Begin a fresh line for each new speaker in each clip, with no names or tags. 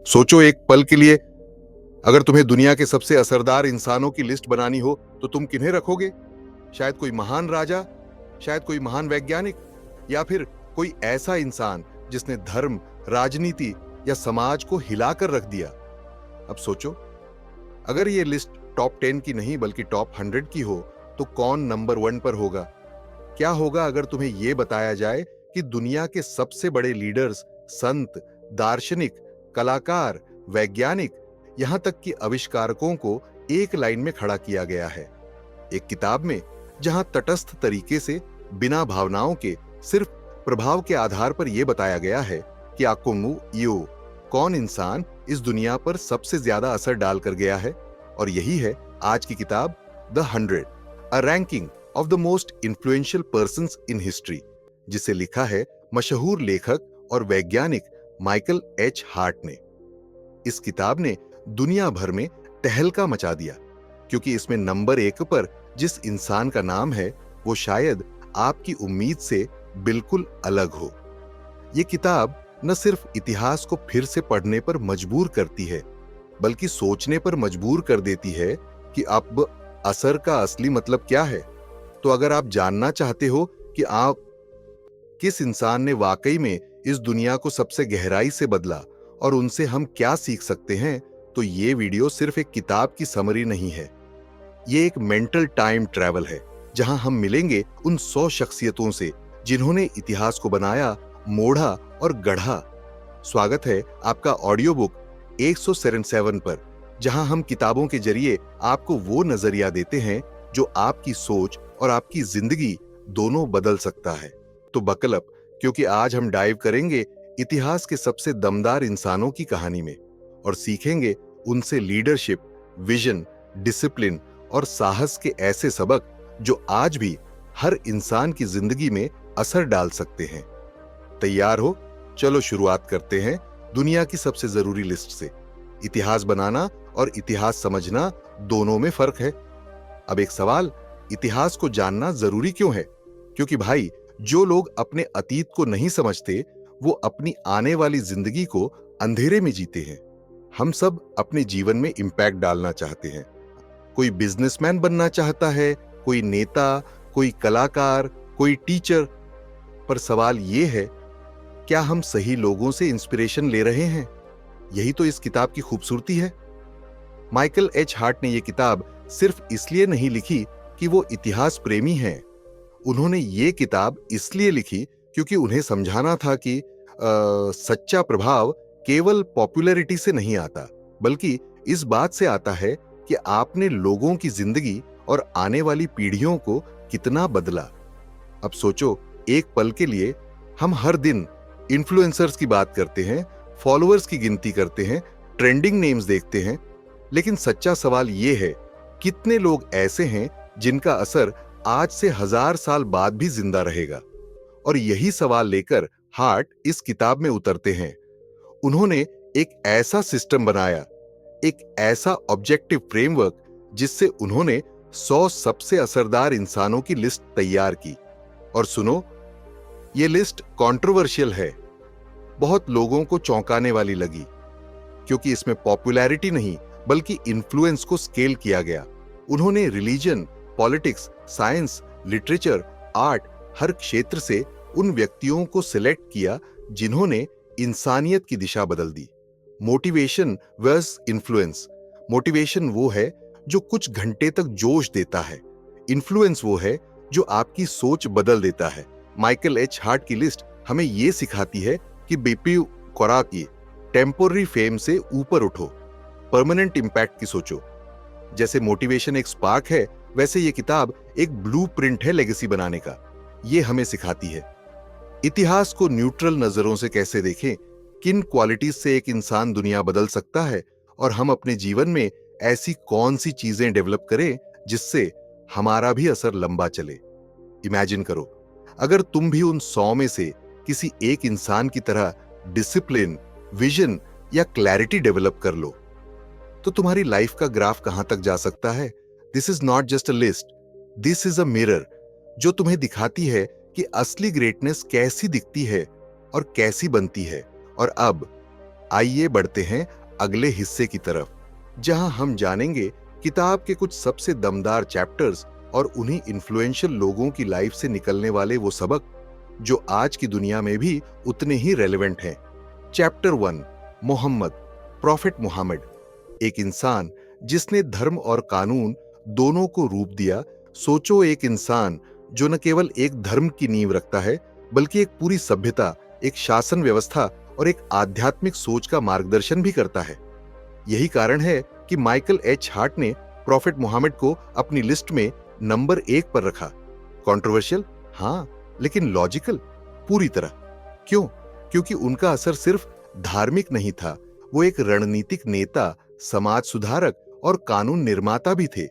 सोचो एक पल के लिए, अगर तुम्हें दुनिया के सबसे असरदार इंसानों की लिस्ट बनानी हो तो तुम किन्हें रखोगे? शायद कोई महान राजा, शायद कोई महान वैज्ञानिक, या फिर कोई ऐसा इंसान जिसने धर्म, राजनीति या समाज को हिलाकर रख दिया। अब सोचो, अगर ये लिस्ट टॉप 10 की नहीं बल्कि टॉप 100 की हो तो कौन नंबर 1 पर होगा? क्या होगा अगर तुम्हें यह बताया जाए कि दुनिया के सबसे बड़े लीडर्स, संत, दार्शनिक, कलाकार, वैज्ञानिक, यहां तक कि आविष्कारकों को एक लाइन में खड़ा किया गया है, एक किताब में जहां तटस्थ तरीके से, बिना भावनाओं के, सिर्फ प्रभाव के आधार पर यह बताया गया है कि आकुंगू इयो, कौन इंसान इस दुनिया पर सबसे ज्यादा असर डालकर गया है। और यही है आज की किताब the 100, a ranking of the most influential persons in history, जिसे लिखा है मशहूर लेखक और वैज्ञानिक माइकल एच हार्ट ने। इस किताब ने दुनिया भर में तहलका मचा दिया, क्योंकि इसमें नंबर 1 पर जिस इंसान का नाम है वो शायद आपकी उम्मीद से बिल्कुल अलग हो। ये किताब न सिर्फ इतिहास को फिर से पढ़ने पर मजबूर करती है, बल्कि सोचने पर मजबूर कर देती है कि अब असर का असली मतलब क्या है। तो अगर आप जानना चाहते हो कि आप किस इंसान ने वाकई में इस दुनिया को सबसे गहराई से बदला और उनसे हम क्या सीख सकते हैं, तो ये वीडियो सिर्फ एक किताब की समरी नहीं है। ये एक मेंटल टाइम ट्रैवल है, जहां हम मिलेंगे उन 100 शख्सियतों से जिन्होंने इतिहास को बनाया, मोड़ा और गढ़ा। स्वागत है आपका ऑडियो बुक 177 पर, जहां हम किताबों के जरिए आपको वो नजरिया देते हैं जो आपकी सोच और आपकी जिंदगी दोनों बदल सकता है। तो बकल अप, क्योंकि आज हम डाइव करेंगे इतिहास के सबसे दमदार इंसानों की कहानी में और सीखेंगे उनसे लीडरशिप, विजन, डिसिप्लिन और साहस के ऐसे सबक जो आज भी हर इंसान की जिंदगी में असर डाल सकते हैं। तैयार हो? चलो शुरुआत करते हैं दुनिया की सबसे जरूरी लिस्ट से। इतिहास बनाना और इतिहास समझना दोनों में फर्क है। अब एक सवाल, इतिहास को जानना जरूरी क्यों है? क्योंकि भाई, जो लोग अपने अतीत को नहीं समझते वो अपनी आने वाली जिंदगी को अंधेरे में जीते हैं। हम सब अपने जीवन में इंपैक्ट डालना चाहते हैं। कोई बिजनेसमैन बनना चाहता है, कोई नेता, कोई कलाकार, कोई टीचर। पर सवाल यह है, क्या हम सही लोगों से इंस्पिरेशन ले रहे हैं? यही तो इस किताब की खूबसूरती है। माइकल एच हार्ट ने यह किताब सिर्फ इसलिए नहीं लिखी कि वो इतिहास प्रेमी हैं। उन्होंने ये किताब इसलिए लिखी क्योंकि उन्हें समझाना था कि सच्चा प्रभाव केवल पॉपुलैरिटी से नहीं आता, बल्कि इस बात से आता है कि आपने लोगों की जिंदगी और आने वाली पीढ़ियों को कितना बदला। अब सोचो, एक पल के लिए, हम हर दिन इन्फ्लुएंसर्स की बात करते हैं, फॉलोअर्स की गिनती करते हैं, ट्रेंडिंग नेम्स देखते हैं, लेकिन सच्चा सवाल यह है, कितने लोग ऐसे हैं जिनका असर आज से 1000 साल बाद भी जिंदा रहेगा? और यही सवाल लेकर हार्ट इस किताब में उतरते हैं। उन्होंने एक ऐसा सिस्टम बनाया, एक ऐसा ऑब्जेक्टिव फ्रेमवर्क, जिससे उन्होंने 100 सबसे असरदार इंसानों की लिस्ट तैयार की। और सुनो, ये लिस्ट कंट्रोवर्शियल है, बहुत लोगों को चौंकाने वाली लगी, क्योंकि इसमें पॉपुलैरिटी नहीं बल्कि इन्फ्लुएंस को स्केल किया गया। उन्होंने religion, politics, science, literature, art, हर क्षेत्र से उन व्यक्तियों को सिलेक्ट किया जिन्होंने इंसानियत की दिशा बदल दी। Motivation versus influence. मोटिवेशन वो है जो कुछ घंटे तक जोश देता है, इन्फ्लुएंस वो है जो आपकी सोच बदल देता है। माइकल एच हार्ट की लिस्ट हमें यह सिखाती है कि बीपी कोरा की टेम्पोररी फेम से ऊपर उठो, परमानेंट इंपैक्ट की सोचो। जैसे मोटिवेशन एक स्पार्क है, वैसे ये किताब एक ब्लूप्रिंट है लेगेसी बनाने का। ये हमें सिखाती है इतिहास को न्यूट्रल नजरों से कैसे देखें, किन क्वालिटीज से एक इंसान दुनिया बदल सकता है, और हम अपने जीवन में ऐसी कौन सी चीजें डेवलप करें जिससे हमारा भी असर लंबा चले। इमेजिन करो, अगर तुम भी उन 100 में से किसी एक इंसान की तरह डिसिप्लिन, विजन या क्लैरिटी डेवलप कर लो, तो तुम्हारी लाइफ का ग्राफ कहां तक जा सकता है। This is not just a list, this is a mirror, जो तुम्हें दिखाती है कि असली ग्रेटनेस कैसी दिखती है और कैसी बनती है। और अब आइए बढ़ते हैं अगले हिस्से की तरफ, जहां हम जानेंगे किताब के कुछ सबसे दमदार चैप्टर्स और उन्हीं इन्फ्लुएंशियल लोगों की लाइफ से निकलने वाले वो सबक जो आज की दुनिया में भी उतने ही रेलेवेंट हैं। चैप्टर 1, मोहम्मद, प्रॉफिट मोहम्मद, एक इंसान जिसने धर्म और कानून दोनों को रूप दिया। सोचो, एक इंसान जो न केवल एक धर्म की नींव रखता है, बल्कि एक पूरी सभ्यता, एक शासन व्यवस्था और एक आध्यात्मिक सोच का मार्गदर्शन भी करता है। यही कारण है कि माइकल एच हार्ट ने प्रॉफिट मोहम्मद को अपनी लिस्ट में नंबर 1 पर रखा। कंट्रोवर्शियल, हाँ, लेकिन लॉजिकल पूरी तरह। क्यों? क्योंकि उनका असर सिर्फ धार्मिक नहीं था, वो एक रणनीतिक नेता, समाज सुधारक और कानून निर्माता भी थे।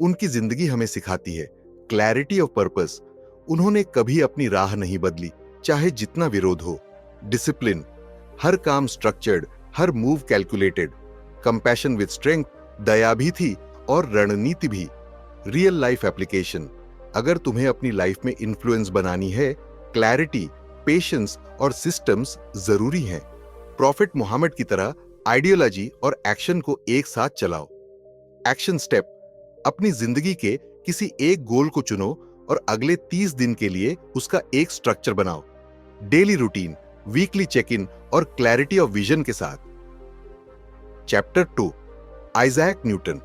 उनकी जिंदगी हमें सिखाती है क्लैरिटी ऑफ पर्पस। उन्होंने कभी अपनी राह नहीं बदली, चाहे जितना विरोध हो। डिसिप्लिन, हर काम स्ट्रक्चर्ड, हर move calculated. Compassion with strength, दया भी थी और रणनीति भी। रियल लाइफ एप्लीकेशन, अगर तुम्हें अपनी लाइफ में इन्फ्लुएंस बनानी है, क्लैरिटी, पेशेंस और सिस्टम्स जरूरी हैं। प्रॉफिट मोहम्मद की तरह आइडियोलॉजी और एक्शन को एक साथ चलाओ। एक्शन स्टेप, अपनी जिंदगी के किसी एक गोल को चुनो और अगले 30 दिन के लिए उसका एक स्ट्रक्चर बनाओ। Daily routine, weekly check in और क्लैरिटी ऑफ विजन के साथ। चैप्टर 2, आइजैक न्यूटन,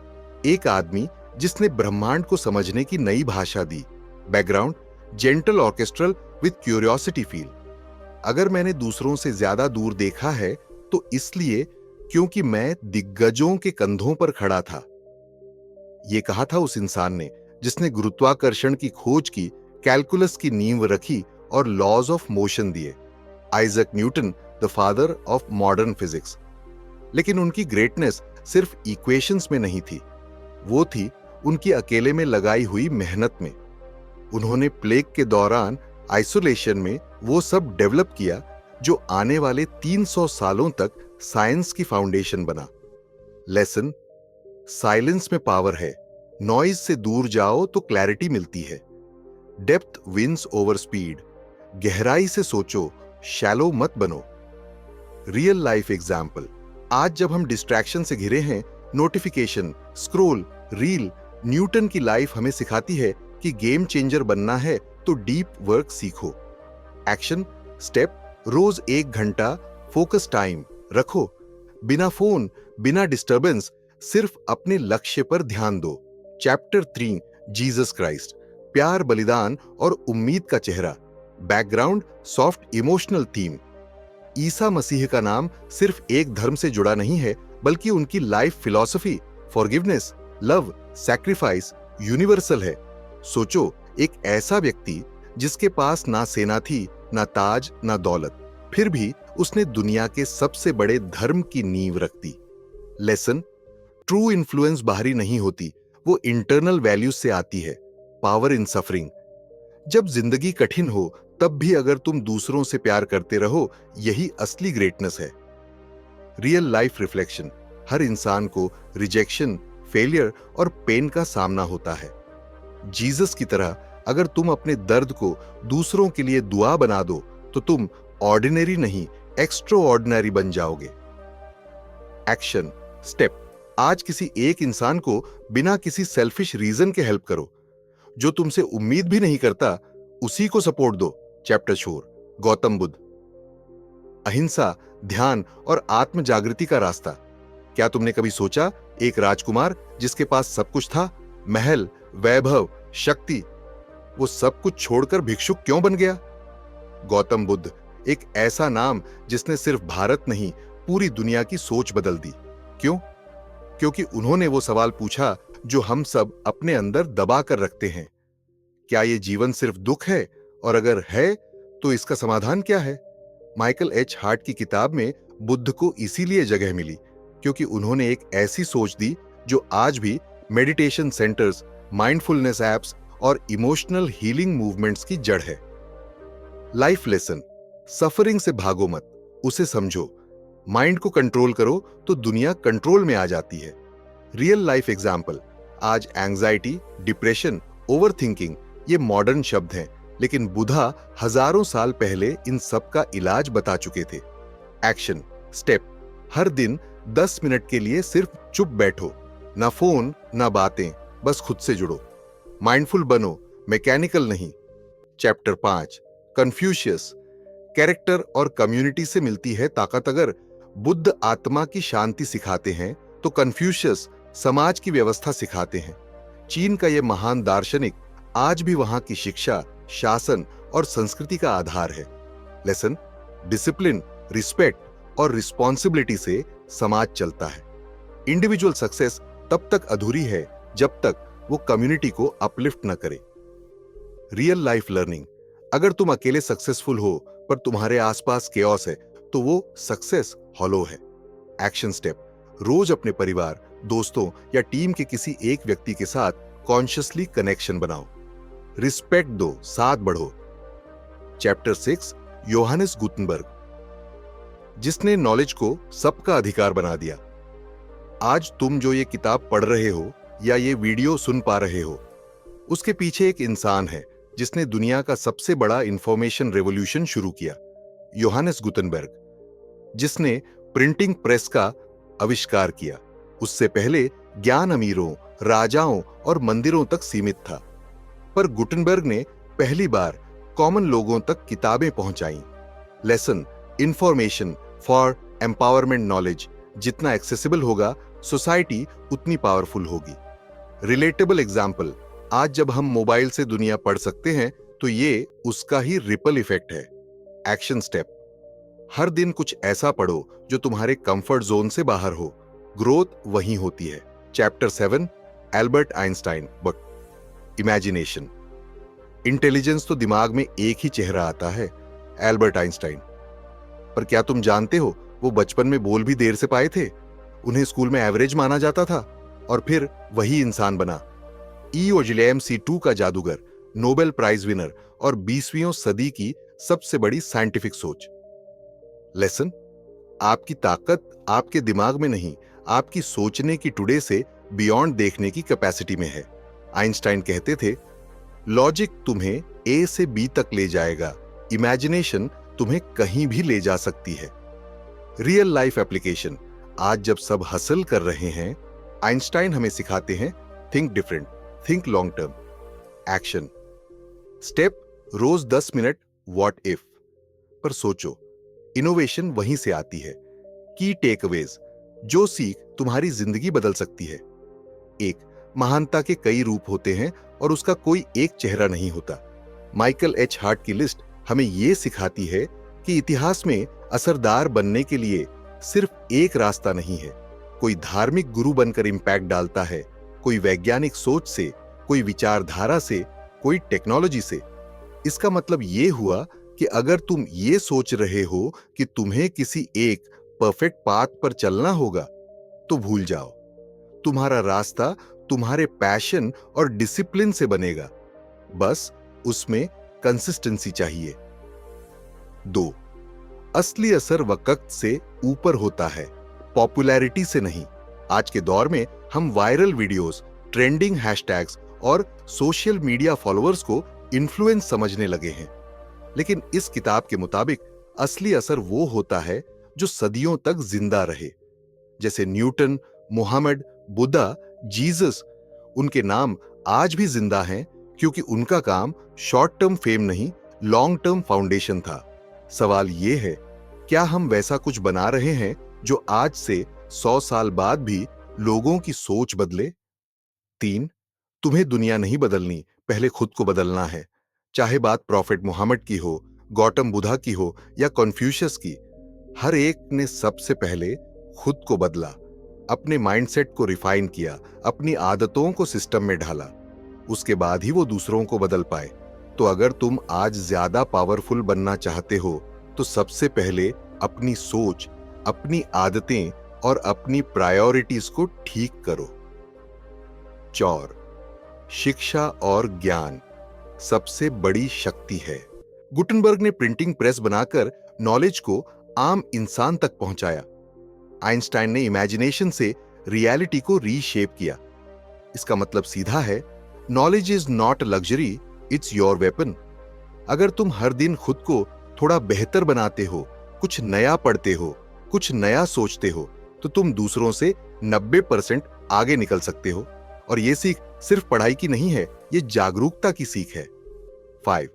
एक आदमी जिसने ब्रह्मांड को समझने की नई भाषा दी। Background, gentle orchestral with curiosity feel. अगर मैंने दूसरों से ज्यादा दूर देखा है तो इसलिए क्योंकि मैं दिग्गजों के कंधों पर खड़ा था। यह कहा था उस इंसान ने जिसने गुरुत्वाकर्षण की खोज की, कैलकुलस की नींव रखी और लॉज ऑफ मोशन दिए। Isaac Newton, the father of modern physics. लेकिन उनकी ग्रेटनेस सिर्फ इक्वेशंस में नहीं थी, वो थी उनकी अकेले में लगाई हुई मेहनत में। उन्होंने प्लेग के दौरान आइसोलेशन में वो सब डेवलप किया जो आने वाले 300 सालों तक साइंस की फाउंडेशन बना। लेसन, साइलेंस में पावर है। नॉइज से दूर जाओ तो क्लैरिटी मिलती है। Depth wins over speed. गहराई से सोचो, शैलो मत बनो। रियल लाइफ एग्जाम्पल, आज जब हम डिस्ट्रैक्शन से घिरे हैं, नोटिफिकेशन, स्क्रोल, रील, न्यूटन की लाइफ हमें सिखाती है कि गेम चेंजर बनना है तो डीप वर्क सीखो। एक्शन स्टेप, रोज 1 घंटा फोकस टाइम रखो। बिना फोन, बिना डिस्टरबेंस, सिर्फ अपने लक्ष्य पर ध्यान दो। चैप्टर 3, जीसस क्राइस्ट, प्यार, बलिदान और उम्मीद का चेहरा। Background, soft emotional theme. Isa Masih का नाम सिर्फ एक धर्म से जुड़ा नहीं है, बल्कि उनकी life philosophy, forgiveness, love, sacrifice universal है। सोचो, एक ऐसा व्यक्ति जिसके पास ना सेना थी, ना ताज, ना दौलत, फिर भी उसने दुनिया के सबसे बड़े धर्म की नींव रख दी। लेसन, ट्रू इन्फ्लुएंस बाहरी नहीं होती, वो इंटरनल वैल्यूज से आती है। पावर इन सफरिंग, जब जिंदगी कठिन हो तब भी अगर तुम दूसरों से प्यार करते रहो, यही असली ग्रेटनेस है। रियल लाइफ रिफ्लेक्शन, हर इंसान को रिजेक्शन, फेलियर और पेन का सामना होता है। जीसस की तरह अगर तुम अपने दर्द को दूसरों के लिए दुआ बना दो तो तुम ऑर्डिनरी नहीं, एक्स्ट्रा ऑर्डिनरी बन जाओगे। एक्शन स्टेप, आज किसी एक इंसान को बिना किसी सेल्फिश रीजन के हेल्प करो। जो तुमसे उम्मीद भी नहीं करता, उसी को सपोर्ट दो। चैप्टर 4, गौतम बुद्ध, अहिंसा, ध्यान और आत्म जागृति का रास्ता। क्या तुमने कभी सोचा, एक राजकुमार जिसके पास सब कुछ था, महल, वैभव, शक्ति, वो सब कुछ छोड़कर भिक्षुक क्यों बन गया? गौतम बुद्ध, एक ऐसा नाम जिसने सिर्फ भारत नहीं, पूरी दुनिया की सोच बदल दी। क्यों? क्योंकि उन्होंने वो सवाल पूछा जो हम सब अपने अंदर दबा कर रखते हैं। क्या ये जीवन सिर्फ दुख है? और अगर है तो इसका समाधान क्या है? माइकल एच हार्ट की किताब में बुद्ध को इसीलिए जगह मिली क्योंकि उन्होंने एक ऐसी सोच दी जो आज भी मेडिटेशन सेंटर्स, माइंडफुलनेस एप्स और इमोशनल हीलिंग मूवमेंट्स की जड़ है। लाइफ लेसन, सफरिंग से भागो मत, उसे समझो। माइंड को कंट्रोल करो तो दुनिया कंट्रोल में आ जाती है। रियल लाइफ एग्जाम्पल, आज एंजाइटी, डिप्रेशन, ओवरथिंकिंग ये मॉडर्न शब्द हैं, लेकिन बुद्धा हजारों साल पहले इन सब का इलाज बता चुके थे। एक्शन स्टेप, हर दिन 10 मिनट के लिए सिर्फ चुप बैठो, ना फोन ना बातें, बस खुद से जुड़ो। माइंडफुल बनो, मैकेनिकल नहीं। Chapter 5, Confucius. कैरेक्टर और कम्युनिटी से मिलती है ताकत। अगर बुद्ध आत्मा की शांति सिखाते हैं तो कन्फ्यूशियस समाज की व्यवस्था सिखाते हैं। चीन का यह महान दार्शनिक आज भी वहां की शिक्षा, शासन और संस्कृति का आधार है। लेसन, डिसिप्लिन, रिस्पेक्ट और रिस्पॉन्सिबिलिटी से समाज चलता है। इंडिविजुअल सक्सेस तब तक अधूरी है जब तक वो कम्युनिटी को अपलिफ्ट न करे। Real life learning. अगर तुम अकेले सक्सेसफुल हो पर तुम्हारे आसपास केओस है तो वो सक्सेस हॉलो है। Action step. रोज अपने परिवार, दोस्तों या टीम के किसी एक व्यक्ति के साथ कॉन्शियसली कनेक्शन बनाओ। रिस्पेक्ट दो, साथ बढ़ो। चैप्टर 6, योहानिस गुटनबर्ग, जिसने नॉलेज को सबका अधिकार बना दिया। आज तुम जो ये किताब पढ़ रहे हो या ये वीडियो सुन पा रहे हो, उसके पीछे एक इंसान है जिसने दुनिया का सबसे बड़ा इंफॉर्मेशन रेवोल्यूशन शुरू किया। योहानिस गुटनबर्ग, जिसने प्रिंटिंग प्रेस का आविष्कार किया। उससे पहले ज्ञान अमीरों, राजाओं और मंदिरों तक सीमित था, पर गुटनबर्ग ने पहली बार कॉमन लोगों तक किताबें पहुंचाई। Lesson, information for empowerment knowledge. जितना एक्सेसिबल होगा, सोसाइटी उतनी पावरफुल होगी। Relatable example. आज जब हम मोबाइल से दुनिया पढ़ सकते हैं तो ये उसका ही रिपल इफेक्ट है। Action step. हर दिन कुछ ऐसा पढ़ो जो तुम्हारे कंफर्ट जोन से बाहर हो। ग्रोथ वहीं होती है। Chapter 7, Albert Einstein. But imagination. Intelligence तो दिमाग में एक ही चेहरा आता है, एल्बर्ट आइंस्टाइन। पर क्या तुम जानते हो वो बचपन में बोल भी देर से पाए थे। उन्हें स्कूल में एवरेज माना जाता था और फिर वही इंसान बना। ईओ जिलेम C2 का जादूगर, नोबेल प्राइज विनर और 20वीं सदी की सबसे बड़ी साइंटिफिक सोच। लेसन, आपकी ताकत आपके दिमाग में नहीं, आपकी सोचने की टुडे से बियॉन्ड देखने की कैपेसिटी में है। आइंस्टाइन कहते थे, लॉजिक तुम्हें ए से बी तक ले जाएगा, इमेजिनेशन तुम्हें कहीं भी ले जा सकती है। Real life application. आज जब सब हसल कर रहे हैं, आइंस्टाइन हमें सिखाते हैं, think different, think long term. Action step. रोज 10 मिनट व्हाट इफ पर सोचो। इनोवेशन वहीं से आती है। की टेकअवेज, जो सीख तुम्हारी जिंदगी बदल सकती है। एक, महानता के कई रूप होते हैं और उसका कोई एक चेहरा नहीं होता। माइकल एच हार्ट की लिस्ट हमें यह सिखाती है कि इतिहास में असरदार बनने के लिए सिर्फ एक रास्ता नहीं है। कोई धार्मिक गुरु बनकर इंपैक्ट डालता है, कोई वैज्ञानिक सोच से, कोई विचारधारा से, कोई टेक्नोलॉजी से। इसका मतलब यह हुआ कि अगर तुम ये सोच रहे हो कि तुम्हें किसी एक परफेक्ट पाथ पर चलना होगा तो भूल जाओ। तुम्हारा रास्ता तुम्हारे पैशन और डिसिप्लिन से बनेगा, बस उसमें कंसिस्टेंसी चाहिए। 2, असली असर वक्त से ऊपर होता है, पॉपुलैरिटी से नहीं। आज के दौर में हम वायरल वीडियोस, ट्रेंडिंग हैशटैग्स और सोशल मीडिया फॉलोअर्स को इन्फ्लुएंस समझने लगे हैं, लेकिन इस किताब के मुताबिक असली असर वो होता है जो सदियों तक जिंदा रहे। जैसे न्यूटन, मोहम्मद, बुद्धा, जीसस, उनके नाम आज भी जिंदा हैं क्योंकि उनका काम शॉर्ट टर्म फेम नहीं, लॉन्ग टर्म फाउंडेशन था। सवाल ये है, क्या हम वैसा कुछ बना रहे हैं जो आज से 100 साल बाद भी लोगों की सोच बदले? 3, तुम्हें दुनिया नहीं बदलनी, पहले खुद को बदलना है। चाहे बात प्रॉफिट मोहम्मद की हो, गौतम बुद्धा की हो या कन्फ्यूशियस की, हर एक ने सबसे पहले खुद को बदला, अपने माइंडसेट को रिफाइन किया, अपनी आदतों को सिस्टम में ढाला। उसके बाद ही वो दूसरों को बदल पाए। तो अगर तुम आज ज्यादा पावरफुल बनना चाहते हो तो सबसे पहले अपनी सोच, अपनी आदतें और अपनी प्रायोरिटीज को ठीक करो। 4, शिक्षा और ज्ञान सबसे बड़ी शक्ति है। गुटनबर्ग ने प्रिंटिंग प्रेस बनाकर नॉलेज को आम इंसान तक पहुंचाया। आइंस्टाइन ने इमेजिनेशन से रियलिटी को रीशेप किया। इसका मतलब सीधा है, knowledge is not luxury, it's your weapon. अगर तुम हर दिन खुद को थोड़ा बेहतर बनाते हो, कुछ नया पढ़ते हो, कुछ नया सोचते हो तो तुम दूसरों से 90% आगे निकल सकते हो। और ये सीख सिर्फ पढ़ाई की नहीं है, ये जागरूकता की सीख है। 5.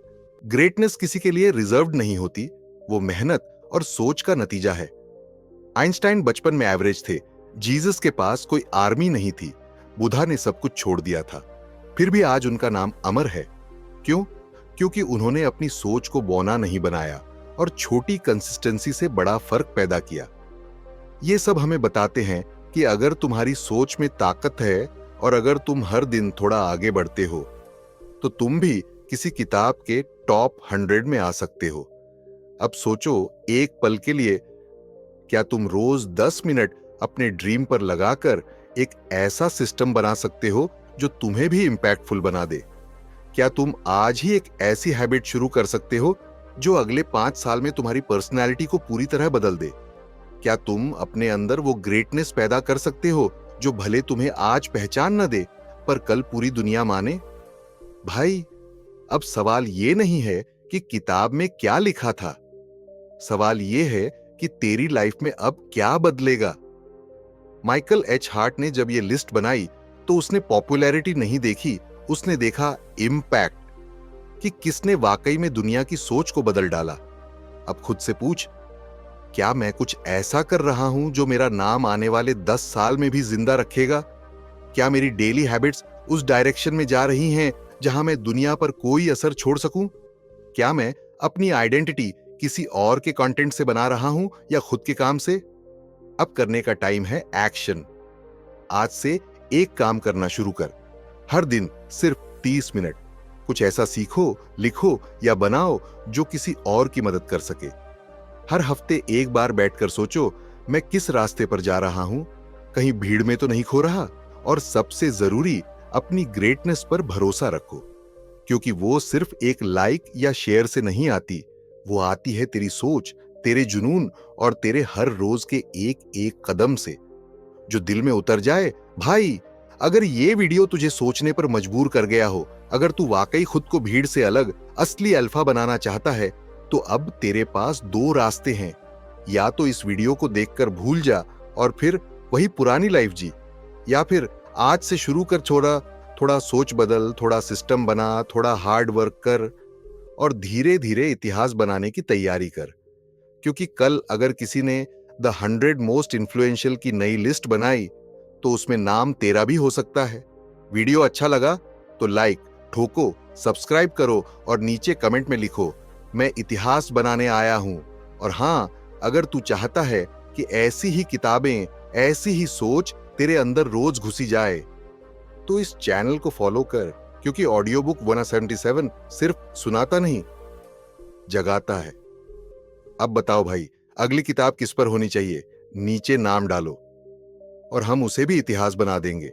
ग्रेटनेस किसी के लिए रिजर्व्ड नहीं होती, वो मेहनत और सोच का नतीजा है। आइंस्टाइन बचपन में एवरेज थे, जीसस के पास कोई आर्मी नहीं थी, बुद्धा ने सब कुछ छोड़ दिया था, फिर भी आज उनका नाम अमर है। क्यों? क्योंकि उन्होंने अपनी सोच को बौना नहीं बनाया और छोटी कंसिस्टेंसी से बड़ा फर्क पैदा किया। ये सब हमें बताते हैं कि अगर तुम्हारी सोच में ताकत है और अगर तुम हर दिन थोड़ा आगे बढ़ते हो तो तुम भी किसी किताब के टॉप 100 में आ सकते हो। अब सोचो एक पल के लिए, क्या तुम रोज 10 मिनट अपने ड्रीम पर लगाकर एक ऐसा सिस्टम बना सकते हो जो तुम्हें भी इंपैक्टफुल बना दे? क्या तुम आज ही एक ऐसी हैबिट शुरू कर सकते हो जो अगले 5 साल में तुम्हारी पर्सनैलिटी को पूरी तरह बदल दे? क्या तुम अपने अंदर वो ग्रेटनेस पैदा कर सकते हो जो भले तुम्हें आज पहचान न दे पर कल पूरी दुनिया माने? भाई, अब सवाल ये नहीं है कि किताब में क्या लिखा था, सवाल ये है कि तेरी लाइफ में अब क्या बदलेगा। माइकल एच हार्ट ने जब ये लिस्ट बनाई तो उसने पॉपुलैरिटी नहीं देखी, उसने देखा इम्पैक्ट, कि किसने वाकई में दुनिया की सोच को बदल डाला। अब खुद से पूछ, क्या मैं कुछ ऐसा कर रहा हूं जो मेरा नाम आने वाले 10 साल में भी जिंदा रखेगा? क्या मेरी डेली हैबिट्स उस डायरेक्शन में जा रही हैं जहां मैं दुनिया पर कोई असर छोड़ सकूं? क्या मैं अपनी आइडेंटिटी किसी और के कंटेंट से बना रहा हूं या खुद के काम से? अब करने का टाइम है एक्शन। आज से एक काम करना शुरू कर। हर दिन सिर्फ 30 मिनट कुछ ऐसा सीखो, लिखो या बनाओ जो किसी और की मदद कर सके। हर हफ्ते एक बार बैठकर सोचो, मैं किस रास्ते पर जा रहा हूं, कहीं भीड़ में तो नहीं खो रहा। और सबसे जरूरी, अपनी ग्रेटनेस पर भरोसा रखो, क्योंकि वो सिर्फ एक लाइक या शेयर से नहीं आती, वो आती है तेरी सोच, तेरे जुनून और तेरे हर रोज के एक एक कदम से जो दिल में उतर जाए। भाई, अगर ये वीडियो तुझे सोचने पर मजबूर कर गया हो, अगर तू वाकई खुद को भीड़ से अलग असली अल्फा बनाना चाहता है, तो अब तेरे पास 2 रास्ते हैं। या तो इस वीडियो को देखकर भूल जा और फिर वही पुरानी लाइफ जी, या फिर आज से शुरू कर, छोड़ा थोड़ा सोच बदल, थोड़ा सिस्टम बना, थोड़ा हार्ड वर्क कर और धीरे धीरे इतिहास बनाने की तैयारी कर। क्योंकि कल अगर किसी ने द 100 मोस्ट इन्फ्लुएंशियल की नई लिस्ट बनाई तो उसमें नाम तेरा भी हो सकता है। वीडियो अच्छा लगा तो लाइक ठोको, सब्सक्राइब करो और नीचे कमेंट में लिखो, मैं इतिहास बनाने आया हूं। और हां, अगर तू चाहता है कि ऐसी ही किताबें, ऐसी ही सोच तेरे अंदर रोज घुसी जाए, तो इस चैनल को फॉलो कर, क्योंकि ऑडियो बुक 177 सिर्फ सुनाता नहीं, जगाता है। अब बताओ भाई, अगली किताब किस पर होनी चाहिए? नीचे नाम डालो और हम उसे भी इतिहास बना देंगे।